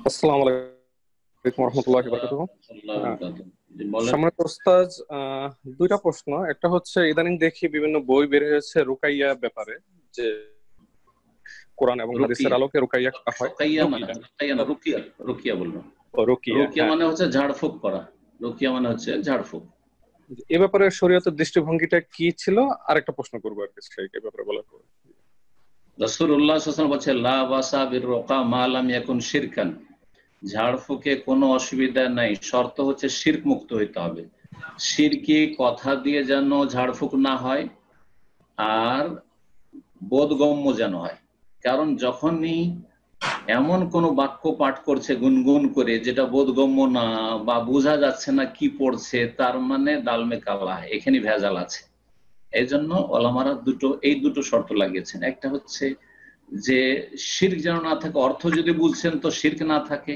আসসালামু আলাইকুম রহমতুল্লাহি ওয়া বারাকাতুহু। আহ, বলেন। সম্মানিত ওস্তাদ, দুইটা প্রশ্ন। একটা হচ্ছে, ইদানিং দেখি বিভিন্ন বই বের হয়েছে রুকাইয়া ব্যাপারে, যে কোরআন এবং হাদিসের রুকিয়া, আলোকে রুকাইয়া করা হয়। রুকাইয়া না, রুকিয়া, রুকাইয়া না, রুকিয়া, রুকিয়া বললো। রুকিয়া, রুকিয়া হ্যাঁ। মানে হচ্ছে ঝাড়ফুঁক করা, রুকিয়া মানে হচ্ছে ঝাড়ফুঁক। এ ব্যাপারে শরীয়তের দৃষ্টিভঙ্গিটা কি ছিল? আরেকটা প্রশ্ন করবো আর কি, সেই ব্যাপারে বলার পর। রাসূলুল্লাহ সাল্লাল্লাহু আলাইহি ওয়াসাল্লাম বলছে লা বাসা বির রুকা মা লাম ইয়াকুন শিরকান, ঝাড়ফুঁকে কোনো অসুবিধা নাই, শর্ত হচ্ছে শিরক মুক্ত হইতে হবে। শিরকি কথা দিয়ে যেন ঝাড়ফুঁক না হয়, আর বোধগম্য যেন হয়। কারণ যখনই এমন কোন বাক্য পাঠ করছে গুনগুন করে যেটা বোধগম্য না বা বোঝা যাচ্ছে না কি পড়ছে, তার মানে দালমে কালা, এখানে ভেজাল আছে। এই জন্য ওলামারা এই দুটো শর্ত লাগিয়েছেন। একটা হচ্ছে যে শিরক যেন না থাকে, অর্থ যদি বুঝছেন তো শিরক না থাকে,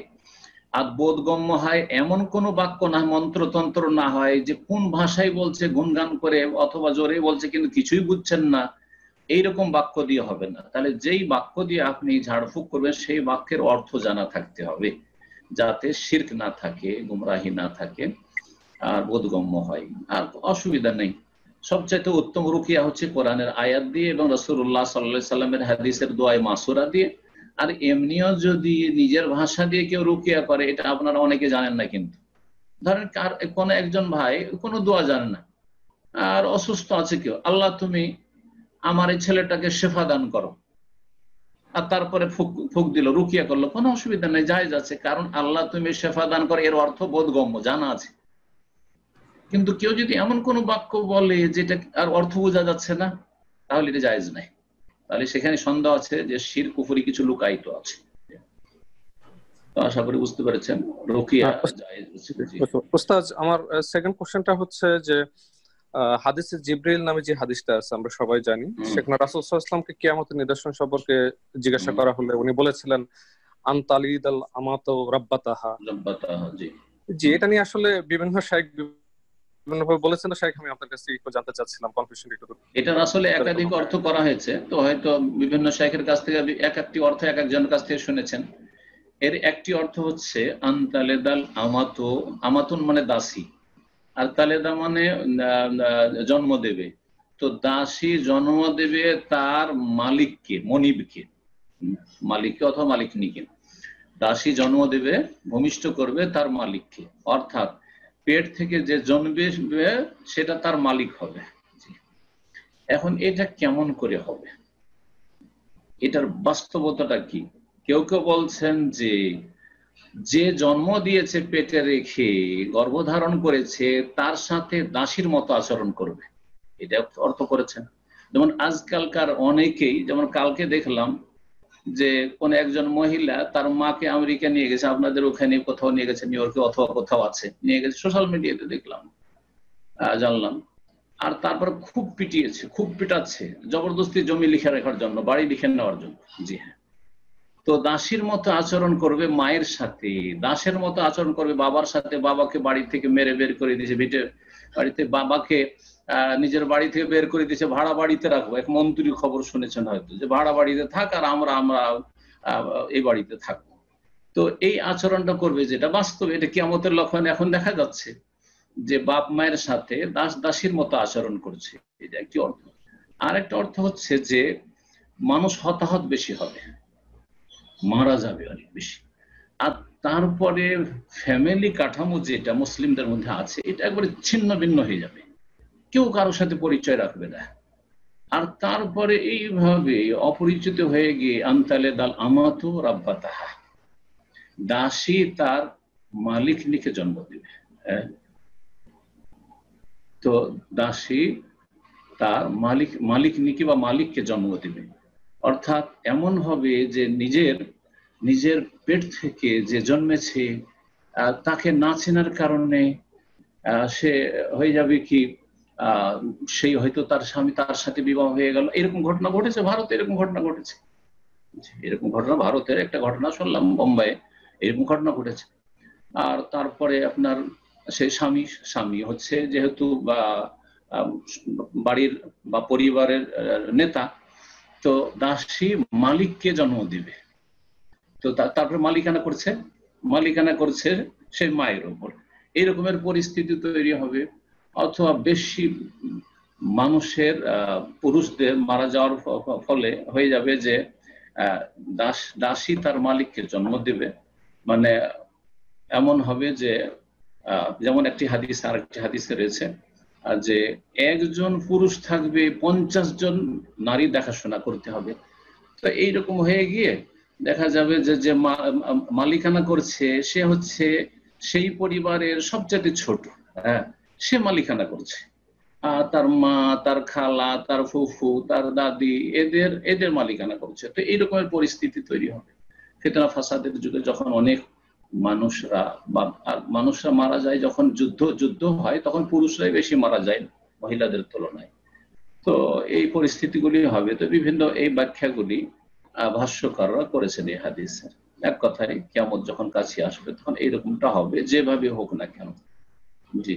আর বোধগম্য হয় এমন কোন বাক্য না, মন্ত্রতন্ত্র না হয় যে কোন ভাষায় বলছে গুনগান করে অথবা জোরে বলছে কিন্তু কিছুই বুঝছেন না, এইরকম বাক্য দিয়ে হবে না। তাহলে যেই বাক্য দিয়ে আপনি ঝাড়ফুঁক করবেন সেই বাক্যের অর্থ জানা থাকতে হবে, যাতে শিরক না থাকে, গুমরাহি না থাকে, আর বোধগম্য হয়। আর অসুবিধা নেই। সবচাইতে উত্তম রুকিয়া হচ্ছে কোরআনের আয়াত দিয়ে এবং রাসূলুল্লাহ সাল্লাল্লাহু আলাইহি সাল্লামের হাদিসের দোয়ায়ে মাসুরা দিয়ে। আর এমনিও যদি নিজের ভাষা দিয়ে কেউ রুকিয়া করে, এটা আপনারা অনেকে জানেন না, কিন্তু ধরেন কোনো একজন ভাই কোনো দোয়া জানে না, আর অসুস্থ আছে কেউ, আল্লাহ তুমি আমার এই ছেলেটাকে শেফা দান করো, আর তারপরে ফুক ফুক দিল, রুকিয়া করলো, কোনো অসুবিধা নেই, জায়েজ আছে। কারণ আল্লাহ তুমি শেফা দান করো এর অর্থ বোধগম্য, জানা আছে। কিন্তু কেউ যদি এমন কোন বাক্য বলে যেটা আর অর্থ বোঝা যাচ্ছে না, তাহলে এটা জায়েজ নাই। তাহলে সেখানে সন্দেহ আছে যে শিরক কুফরি কিছু লুকায়িত আছে। তো আশা করি বুঝতে পেরেছেন, রুকিয়া জায়েজ। জি। ওস্তাদ, আমার সেকেন্ড কোশ্চেনটা হচ্ছে যে হাদিসে জিবরিল নামে যে হাদিসটা আছে আমরা সবাই জানি, হুম সেখানে রাসূল সাল্লাল্লাহু আলাইহি ওয়াসাল্লামকে কিয়ামতের নিদর্শন সম্পর্কে জিজ্ঞাসা হুম। করা হলে উনি বলেছিলেন, আনতালিদাল আমাতু রাব্বাতাহা। জব্বাতাহ, জি। জি, এটা নিয়ে আসলে বিভিন্ন শাইখ বিভিন্ন ভাবে বলেছেন। তো শাইখ, আমি আপনার কাছে একটু জানতে চাচ্ছিলাম, কনফিউশন একটু দূর এটার আসলে করে একাধিক কোনো। অর্থ করা হয়েছে, তো হয়তো বিভিন্ন শাইখের কাছ থেকে এক একটি অর্থ এক একজনের কাছ থেকে শুনেছেন। এর একটি অর্থ হচ্ছে আনতালেদাল আমাতু, আমাতুন মানে দাসী, আর তালেদা মানে জন্ম দেবে। তো দাসী জন্ম দেবে তার মালিককে, মনিবকে, মালিককে অথবা মালিকনিকে। দাসী জন্ম দেবে, ভূমিষ্ঠ করবে তার মালিককে, অর্থাৎ পেট থেকে যে জন্মবে সেটা তার মালিক হবে। এখন এটা কেমন করে হবে, এটার বাস্তবতাটা কি? কেউ কেউ বলছেন যে যে জন্ম দিয়েছে পেটে রেখে, গর্ভধারণ করেছে, তার সাথে দাসীর মতো আচরণ করবে, এটা অর্থ করেছেন। যেমন আজকালকার অনেকেই, যেমন কালকে দেখলাম যে কোন একজন মহিলা তার মাকে আমেরিকা নিয়ে গেছে, আপনাদের ওখানে কোথাও নিয়ে গেছে, নিউ ইয়র্কে অথবা কোথাও আছে, নিয়ে গেছে, সোশ্যাল মিডিয়াতে দেখলাম, জানলাম। আর তারপরে খুব পিটিয়েছে, খুব পিটাচ্ছে, জবরদস্তি জমি লিখে রাখার জন্য, বাড়ি লিখে নেওয়ার জন্য। জি হ্যাঁ। তো দাসীর মতো আচরণ করবে মায়ের সাথে, দাসের মতো আচরণ করবে বাবার সাথে, বাবাকে বাড়ি থেকে মেরে বের করে দিয়েছে, ভিটে বাড়িতে বাবাকে নিজের বাড়ি থেকে বের করে দিয়েছে, ভাড়া বাড়িতে রাখবো। এক মন্ত্রী খবর শুনেছেন হয়তো, যে ভাড়া বাড়িতে থাক আর আমরা আমরা এই বাড়িতে থাকবো। তো এই আচরণটা করবে, যেটা বাস্তবে এটা কিয়ামতের লক্ষণ এখন দেখা যাচ্ছে, যে বাপ মায়ের সাথে দাস দাসীর মতো আচরণ করছে। এটা একটি অর্থ। আর একটা অর্থ হচ্ছে যে মানুষ হতাহত বেশি হবে, মারা যাবে অনেক বেশি। আর তারপরে ফ্যামিলি কাঠামো যেটা মুসলিমদের মধ্যে আছে, এটা একবারে ছিন্ন ভিন্ন হয়ে যাবে, কেউ কারোর সাথে পরিচয় রাখবে না। আর তারপরে এইভাবে অপরিচিত হয়ে গিয়ে আনতালে দাল আমাতু রাব্বাতাহা, দাসী তার মালিক নিকে জন্ম দেবে। হ্যাঁ, তো দাসী তার মালিক নিকে বা মালিককে জন্ম দেবে। অর্থাৎ এমন হবে যে নিজের নিজের পেট থেকে যে জন্মেছে, তাকে না চেনার কারণে সে হয়ে যাবে কি, সেই হয়তো তার স্বামী তার সাথে বিবাহ হয়ে গেল। এরকম ঘটনা ঘটেছে ভারতে, এরকম ঘটনা ঘটেছে, এরকম ঘটনা ভারতের একটা ঘটনা শুনলাম, বোম্বাই এরকম ঘটনা ঘটেছে। আর তারপরে আপনার সেই স্বামী স্বামী হচ্ছে যেহেতু বা বাড়ির বা পরিবারের নেতা, তো দাসী মালিককে জন্ম দিবে। তো তারপরে মালিকানা করছে, মালিকানা করছে সেই মায়ের উপর, এই রকমের পরিস্থিতি তৈরি হবে। অথবা বেশি মানুষের পুরুষদের মারা যাওয়ার ফলে হয়ে যাবে যে দাসী তার মালিককে জন্ম দেবে। মানে এমন হবে যে যেমন একটি হাদিস, আর একটি হাদিসে রয়েছে যে একজন পুরুষ থাকবে 50 জন নারী দেখাশোনা করতে হবে। তো এইরকম হয়ে গিয়ে দেখা যাবে যে যে মালিকানা করছে সে হচ্ছে সেই পরিবারের সবচেয়ে ছোট, হ্যাঁ, সে মালিকানা করছে। তার মা, তার খালা, তার ফুফু, তার দাদি এদের মালিকানা করছে। তো এইরকমের পরিস্থিতি তৈরি হবে। ফিতনা ফাসাদের যুগে যখন অনেক মানুষরা মারা যায়, যখন যুদ্ধ হয় তখন পুরুষরাই বেশি মারা যায় মহিলাদের তুলনায়। তো এই পরিস্থিতিগুলি হবে। তো বিভিন্ন এই ব্যাখ্যাগুলি ভাষ্যকাররা করেছেন এই হাদিসের। এক কথায় কিয়ামত যখন কাছে আসবে তখন এইরকমটা হবে, যেভাবে হোক না কেন। জি।